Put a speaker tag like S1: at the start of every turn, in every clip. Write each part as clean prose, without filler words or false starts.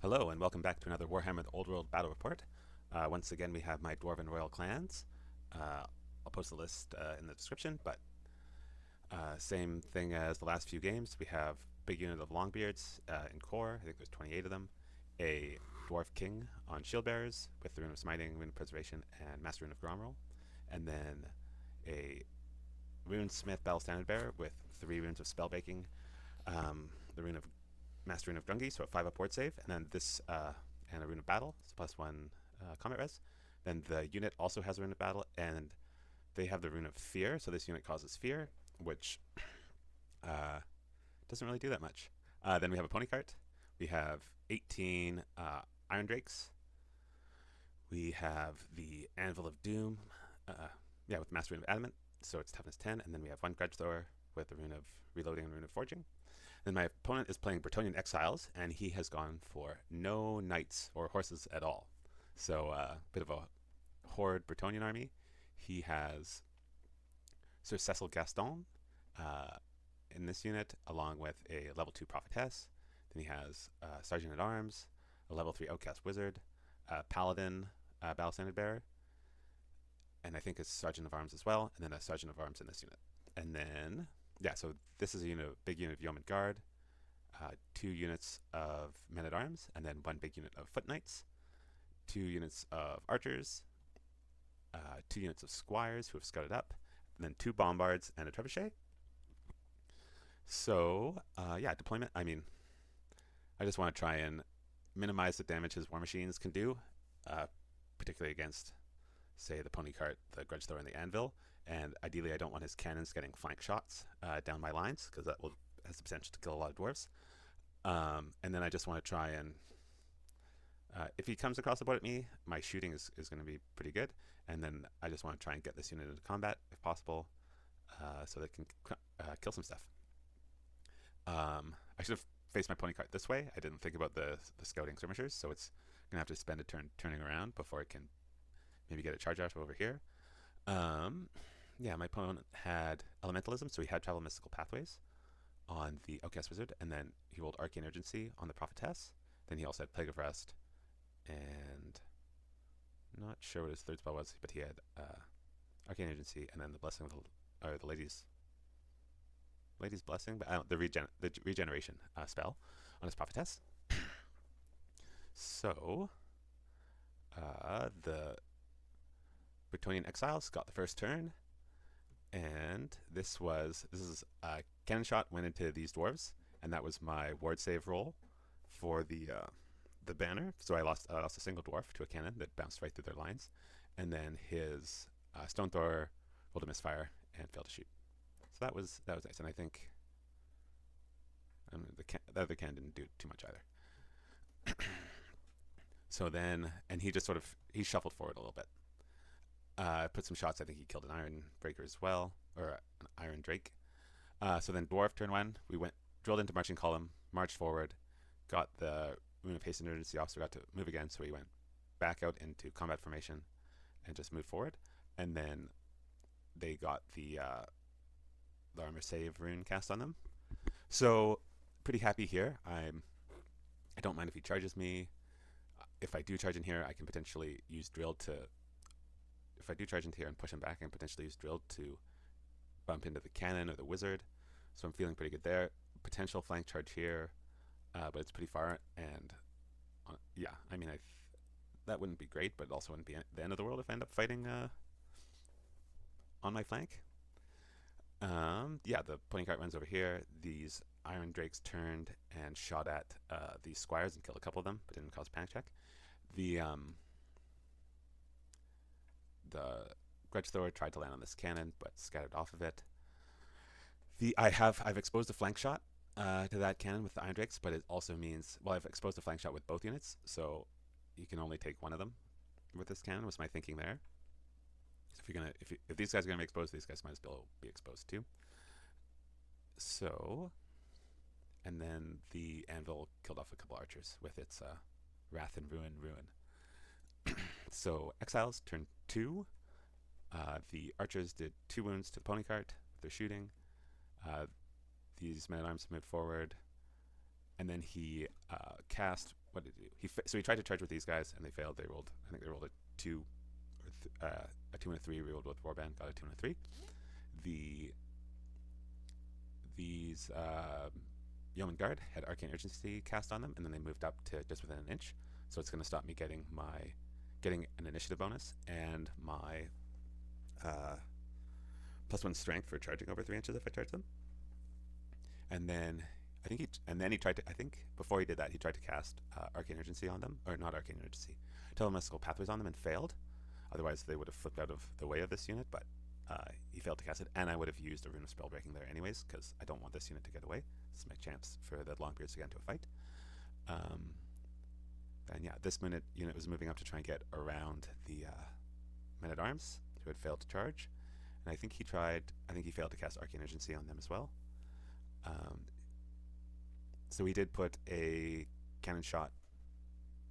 S1: Hello and welcome back to another Warhammer the Old World Battle Report. Once again we have my Dwarven Royal Clans. I'll post the list in the description, but same thing as the last few games. We have big unit of Longbeards in core, I think there's 28 of them. A Dwarf King on Shieldbearers with the Rune of Smiting, Rune of Preservation, and Master Rune of Gromril. And then a Runesmith Battle Standard Bearer with 3 runes of Spellbreaking, the Rune of Master Rune of Grungni, so a 5 up ward save, and then this and a Rune of Battle, so +1 combat res. Then the unit also has a Rune of Battle, and they have the Rune of Fear, so this unit causes fear, which doesn't really do that much. Then we have a pony cart. We have 18 Iron Drakes. We have the Anvil of Doom, with Master Rune of Adamant, so it's toughness 10, and then we have 1 Grudge Thrower with the Rune of Reloading and Rune of Forging. Then my opponent is playing Brettonian Exiles, and he has gone for no knights or horses at all. So a bit of a horde Brettonian army. He has Sir Cecil Gaston in this unit, along with a level 2 Prophetess. Then he has Sergeant at Arms, a level 3 Outcast Wizard, Paladin Battle Standard Bearer, and I think a Sergeant of Arms as well, and then a Sergeant of Arms in this unit. And then so this is a big unit of Yeoman Guard, 2 units of Men at Arms, and then 1 big unit of Foot Knights, 2 units of Archers, 2 units of Squires who have scouted up, and then 2 Bombards and a Trebuchet. So, deployment. I mean, I just want to try and minimize the damage his war machines can do, particularly against, say, the pony cart, the Grudge Thrower, and the Anvil. And ideally, I don't want his cannons getting flank shots down my lines, because that has the potential to kill a lot of dwarves. And then I just want to try and, if he comes across the board at me, my shooting is going to be pretty good. And then I just want to try and get this unit into combat, if possible, so they can kill some stuff. I should have faced my pony cart this way. I didn't think about the scouting skirmishers, so it's going to have to spend a turn turning around before it can maybe get a charge out over here. My opponent had Elementalism, so he had Travel Mystical Pathways on the Outcast Wizard, and then he rolled Arcane Urgency on the Prophetess. Then he also had Plague of Rest, and I'm not sure what his third spell was, but he had Arcane Urgency, and then the Blessing of the Lady's Blessing, but the Regeneration spell on his Prophetess. So the Brettonian Exiles got the first turn, and this is a cannon shot went into these dwarves, and that was my ward save roll for the banner. So I lost a single dwarf to a cannon that bounced right through their lines, and then his stone thrower rolled a misfire and failed to shoot. So that was nice, and I think the other cannon didn't do too much either. So then, and he just he shuffled forward a little bit. Put some shots. I think he killed an Iron Breaker as well, or an Iron Drake. So then Dwarf turn 1, we drilled into marching column, marched forward, got the Rune of Haste and Urgency off, so we got to move again, so we went back out into combat formation and just moved forward. And then they got the armor save rune cast on them. So pretty happy here. I don't mind if he charges me. If I do charge in here, I can potentially use drill to. If I do charge into here and push him back, I can potentially use drill to bump into the cannon or the wizard. So I'm feeling pretty good there. Potential flank charge here, but it's pretty far. And that wouldn't be great, but it also wouldn't be the end of the world if I end up fighting on my flank. The pony cart runs over here. These Iron Drakes turned and shot at these Squires and killed a couple of them, but didn't cause a panic check. The Grudge Thrower tried to land on this cannon, but scattered off of it. I've exposed a flank shot to that cannon with the Iron Drakes, but it also means, I've exposed a flank shot with both units, so you can only take one of them with this cannon, was my thinking there. So if these guys are gonna be exposed, these guys might as well be exposed too. So, and then the Anvil killed off a couple archers with its Wrath and Ruin. So Exiles turn 2. The archers did 2 wounds to the pony cart with their shooting. These men-at-arms moved forward, and then he cast what did he do? So he tried to charge with these guys, and they failed. They rolled, I think they rolled a 2 or a 2 and a 3. We rolled with Warband, got a 2 and a 3. These Yeoman Guard had Arcane Urgency cast on them, and then they moved up to just within an inch. So it's going to stop me getting an initiative bonus and my +1 strength for charging over 3 inches if I charge them. And then he tried to, I think before he did that, he tried to cast Arcane Urgency on them, or not Arcane Urgency, Telemystical Pathways on them, and failed. Otherwise they would have flipped out of the way of this unit, but he failed to cast it, and I would have used a Rune of Spellbreaking there anyways, because I don't want this unit to get away. This is my chance for the Longbeards to get into a fight. And yeah, this unit was moving up to try and get around the Men-at-Arms, who had failed to charge. And I think he failed to cast Arcane Urgency on them as well. So he did put a cannon shot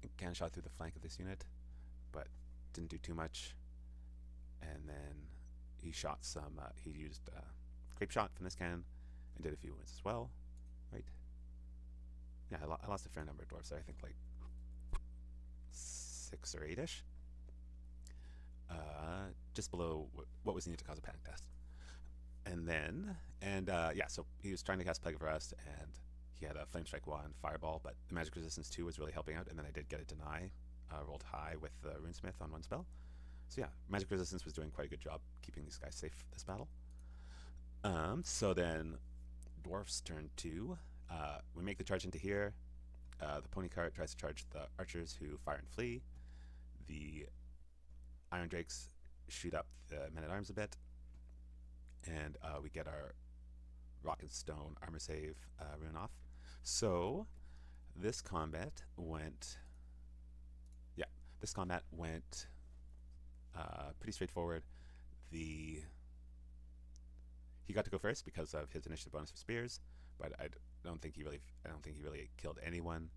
S1: through the flank of this unit, but didn't do too much. And then he shot some, he used Grape Shot from this cannon and did a few wounds as well. Right? Yeah, I lost a fair number of dwarves there, I think like 6 or 8-ish. Just below what was needed to cause a panic test. So he was trying to cast Plague of Rust, and he had a Flame Strike 1 Fireball, but the Magic Resistance 2 was really helping out, and then I did get a Deny, rolled high with the Runesmith on 1 spell. So yeah, Magic Resistance was doing quite a good job keeping these guys safe this battle. So then Dwarfs turn 2. We make the charge into here. The Pony Cart tries to charge the Archers, who fire and flee. The Iron Drakes shoot up the Men-at-Arms a bit, and we get our Rock and Stone armor save rune off. So this combat went pretty straightforward. He got to go first because of his initiative bonus for spears, but I don't think he really killed anyone.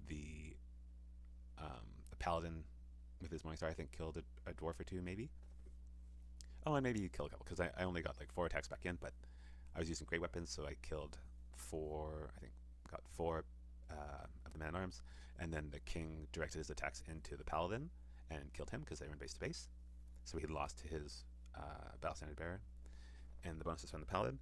S1: The Paladin with his Morningstar, I think, killed a dwarf or 2 maybe. Oh, and maybe he killed a couple, because I only got like 4 attacks back in, but I was using great weapons, so I killed 4, I think got 4 of the Man-at-Arms, and then the King directed his attacks into the Paladin and killed him because they were in base to base. So he lost his Battle Standard Bearer and the bonuses from the Paladin.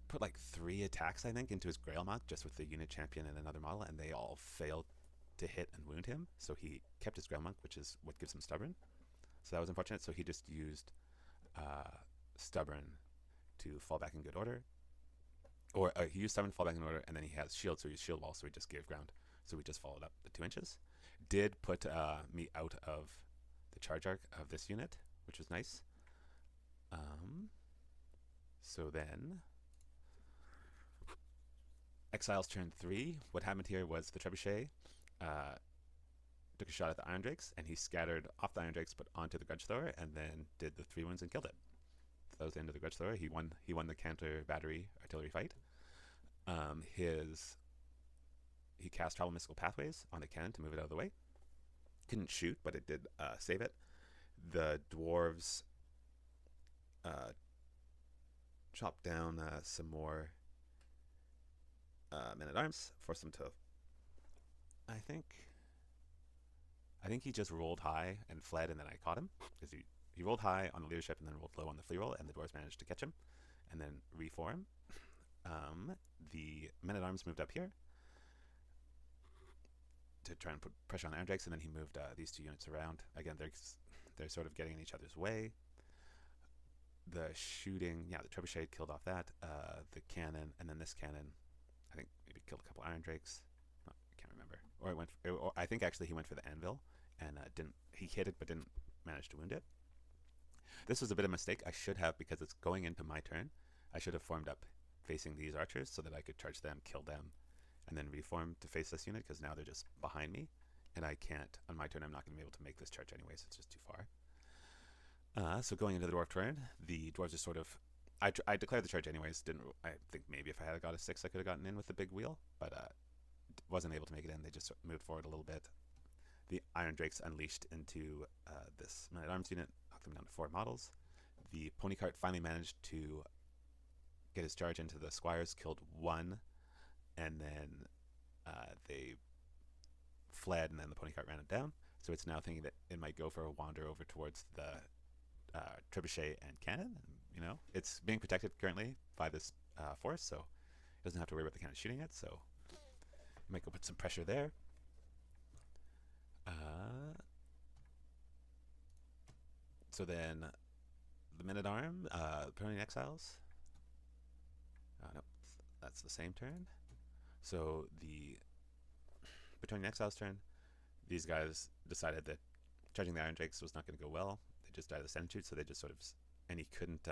S1: Put like 3 attacks, I think, into his Grail Monk just with the unit champion and another model, and they all failed to hit and wound him. So he kept his Grail Monk, which is what gives him Stubborn. So that was unfortunate. So he just used Stubborn to fall back in good order. Or he used Stubborn to fall back in order, and then he has Shield, so he used Shield Wall, so he just gave ground. So we just followed up the 2 inches. Did put me out of the charge arc of this unit, which was nice. So then Exiles turn 3. What happened here was the Trebuchet took a shot at the Iron Drakes, and he scattered off the Iron Drakes but onto the Grudge Thrower, and then did the 3 wounds and killed it. So that was the end of the Grudge Thrower. He won the counter battery artillery fight. He cast Travel Mystical Pathways on the cannon to move it out of the way. Couldn't shoot, but it did save it. The dwarves chopped down some more Men-at-Arms, forced them to. I think he just rolled high and fled, and then I caught him because he rolled high on the leadership and then rolled low on the flea roll, and the dwarves managed to catch him and then reform. The Men-at-Arms moved up here to try and put pressure on the Iron Drakes, and then he moved these 2 units around. Again, they're sort of getting in each other's way. The shooting, the Trebuchet killed off that, the cannon, and then this cannon, I think maybe killed a couple Iron Drakes. I can't remember. Or I think actually he went for the Anvil, and he hit it but didn't manage to wound it. This was a bit of a mistake. I should have, because it's going into my turn, I should have formed up facing these archers so that I could charge them, kill them, and then reform to face this unit, because now they're just behind me, and I can't, on my turn, I'm not going to be able to make this charge anyways, it's just too far. So going into the dwarf turn, the dwarves just sort of, I declared the charge anyways, I think maybe if I had got a 6 I could have gotten in with the big wheel, but wasn't able to make it in. They just moved forward a little bit. The Iron Drakes unleashed into this Men-at-Arms unit, knocked them down to 4 models. The Pony Cart finally managed to get his charge into the Squires, killed 1, and then they fled, and then the pony cart ran it down. So it's now thinking that it might go for a wander over towards the trebuchet and cannon. And, you know, it's being protected currently by this force, so it doesn't have to worry about the cannon shooting it. So you might go put some pressure there. So then the men-at-arm, Brettonian Exiles. No, that's the same turn. So the Brettonian Exiles turn, these guys decided that charging the Iron Drakes was not going to go well. They just died of the Centitude, so they just sort of, and he couldn't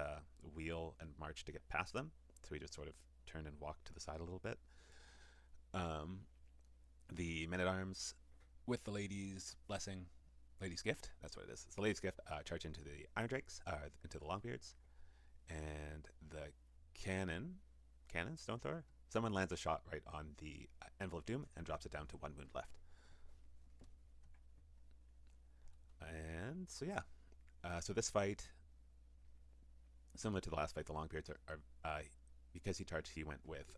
S1: wheel and march to get past them, so he just sort of turned and walked to the side a little bit. The men-at-arms, with the Lady's Blessing, Lady's Gift, that's what it is. It's the Lady's Gift, charge into the Iron Drakes, into the Longbeards, and the cannon, Stone Thrower, someone lands a shot right on the Anvil of Doom and drops it down to 1 wound left. And so yeah, so this fight, similar to the last fight, the Longbeards are because he charged, he went with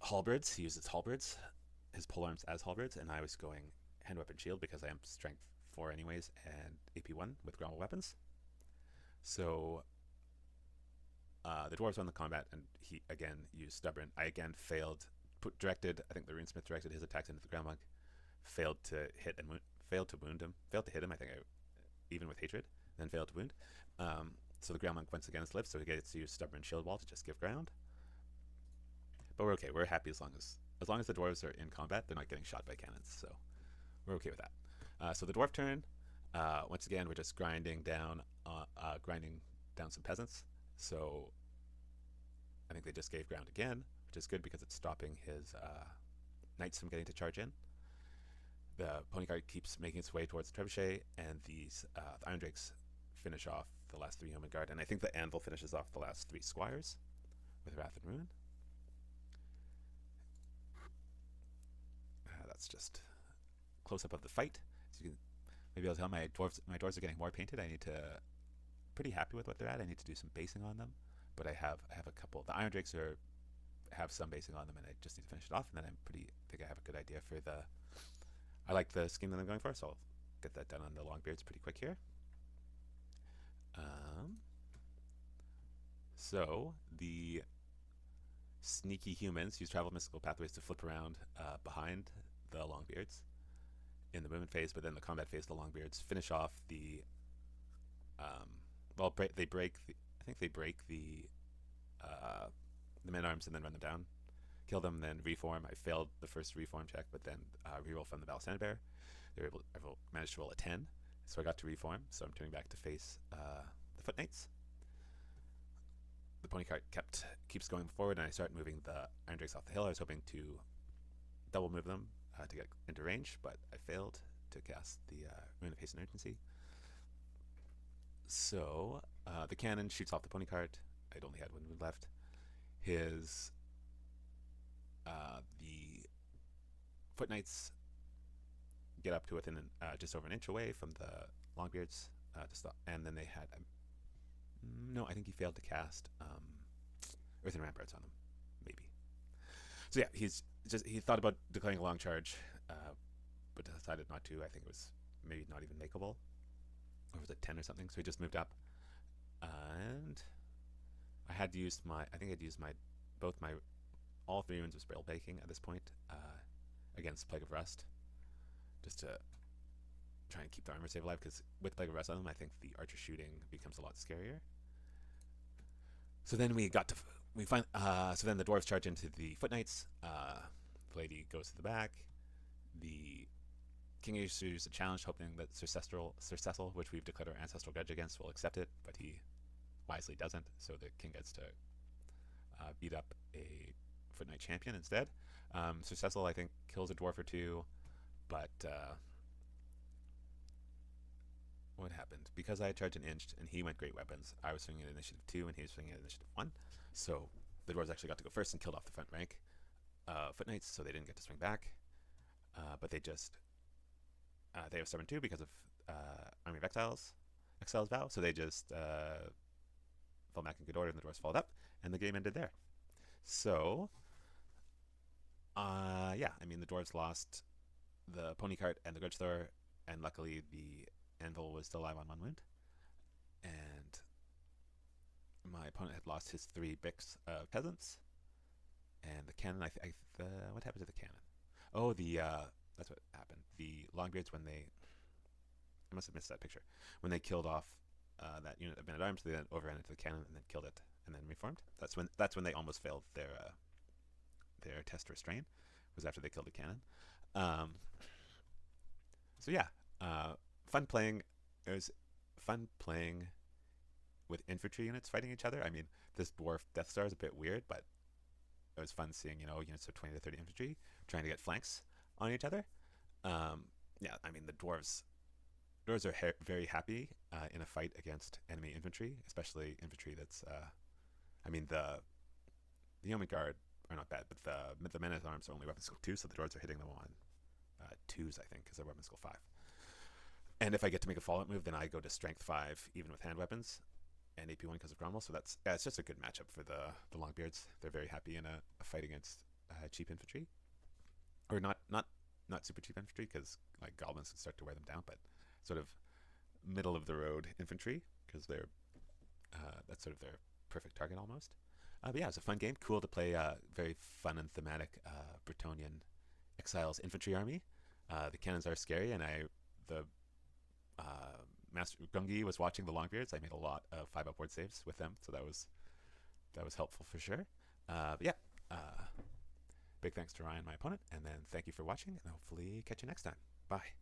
S1: halberds. He used his halberds, his polearms as halberds, and I was going hand weapon shield because I am strength 4 anyways and AP 1 with Gromril weapons. So the dwarves won the combat, and he again used stubborn. I again failed. I think the Runesmith directed his attacks into the ground monk, failed to hit and failed to wound him, failed to hit him. I think even with hatred, then failed to wound. So the ground monk once again lives, so he gets to use stubborn shield wall to just give ground. But we're okay. We're happy as long as the dwarves are in combat, they're not getting shot by cannons. So we're okay with that. So the dwarf turn. Once again, we're just grinding down some peasants. So I think they just gave ground again, which is good because it's stopping his knights from getting to charge in. The pony cart keeps making its way towards the trebuchet, and these the Iron Drakes finish off the last 3 yeoman guard, and I think the anvil finishes off the last 3 squires with Wrath and Ruin. That's just close up of the fight. So you can, maybe I'll tell my dwarves are getting more painted. I need to, pretty happy with what they're at. I need to do some basing on them, but I have a couple. The Iron Drakes have some basing on them, and I just need to finish it off. And then I think I have a good idea for the. I like the scheme that I'm going for, so I'll get that done on the Longbeards pretty quick here. So the sneaky humans use travel mystical pathways to flip around behind the Longbeards in the movement phase, but then the combat phase, the Longbeards finish off the. They break the men-at-arms and then run them down, kill them, then reform. I failed the first reform check, but then reroll from the Battle Standard Bearer. I managed to roll a 10, so I got to reform. So I'm turning back to face the Foot Knights. The pony cart keeps going forward, and I start moving the Iron Drakes off the hill. I was hoping to double move them to get into range, but I failed to cast the Rune of Haste and Urgency. So the cannon shoots off the pony cart. I'd only had 1 wound left. The Foot Knights get up to within just over an inch away from the Longbeards to stop, and then they had no, I think he failed to cast Earthen Ramparts on them, maybe. So yeah, he thought about declaring a long charge, but decided not to. I think it was maybe not even makeable, or was it 10 or something? So he just moved up, and I had used all 3 runes of Spellbreaking at this point against Plague of Rust, just to try and keep the armor save alive, because with Plague of Rust on them, I think the archer shooting becomes a lot scarier. So then so then the dwarves charge into the Foot Knights. The lady goes to the back. The king issues a challenge, hoping that Sir Cecil, which we've declared our ancestral grudge against, will accept it, but he wisely doesn't. So the king gets to beat up a Foot Knight champion instead. Sir Cecil, I think, kills a dwarf or 2, but what happened? Because I had charged and inched, and he went great weapons, I was swinging at initiative 2, and he was swinging at initiative 1. So the dwarves actually got to go first and killed off the front rank Foot Knights, so they didn't get to swing back. But they have stubborn 2 because of Army of Exiles vow, so they just fell back in good order, and the dwarves followed up, and the game ended there. So Yeah, I mean the dwarves lost the pony cart and the grudge thrower, and luckily the anvil was still alive on 1 wound. And my opponent had lost his 3 Bix peasants, and the cannon. What happened to the cannon? Oh, that's what happened. The Longbeards, when they, I must have missed that picture, when they killed off that unit of men at arms, they then overran into the cannon and then killed it and then reformed. That's when they almost failed their test to restrain. Was after they killed the cannon. Um, so yeah, fun playing. It was fun playing with infantry units fighting each other. I mean, this dwarf Death Star is a bit weird, but it was fun seeing units of 20 to 30 infantry trying to get flanks on each other. Yeah, I mean the dwarves are very happy in a fight against enemy infantry, especially infantry that's. I mean the Yeoman Guard are not bad, but the men at arms are only weapon skill 2, so the dwarves are hitting them on 2s, I think, because they're weapon skill 5. And if I get to make a fallout move, then I go to strength 5, even with hand weapons, and AP 1 because of Gromril. So it's just a good matchup for the Longbeards. They're very happy in a fight against cheap infantry, or not super cheap infantry, because like goblins can start to wear them down, but sort of middle of the road infantry, because they're that's sort of their perfect target almost. But yeah, it was a fun game. Cool to play a very fun and thematic Brettonian Exiles infantry army. The cannons are scary, and the Master Grungni was watching the Longbeards. I made a lot of 5 upward saves with them, so that was helpful for sure. But yeah, big thanks to Ryan, my opponent, and then thank you for watching, and hopefully catch you next time. Bye.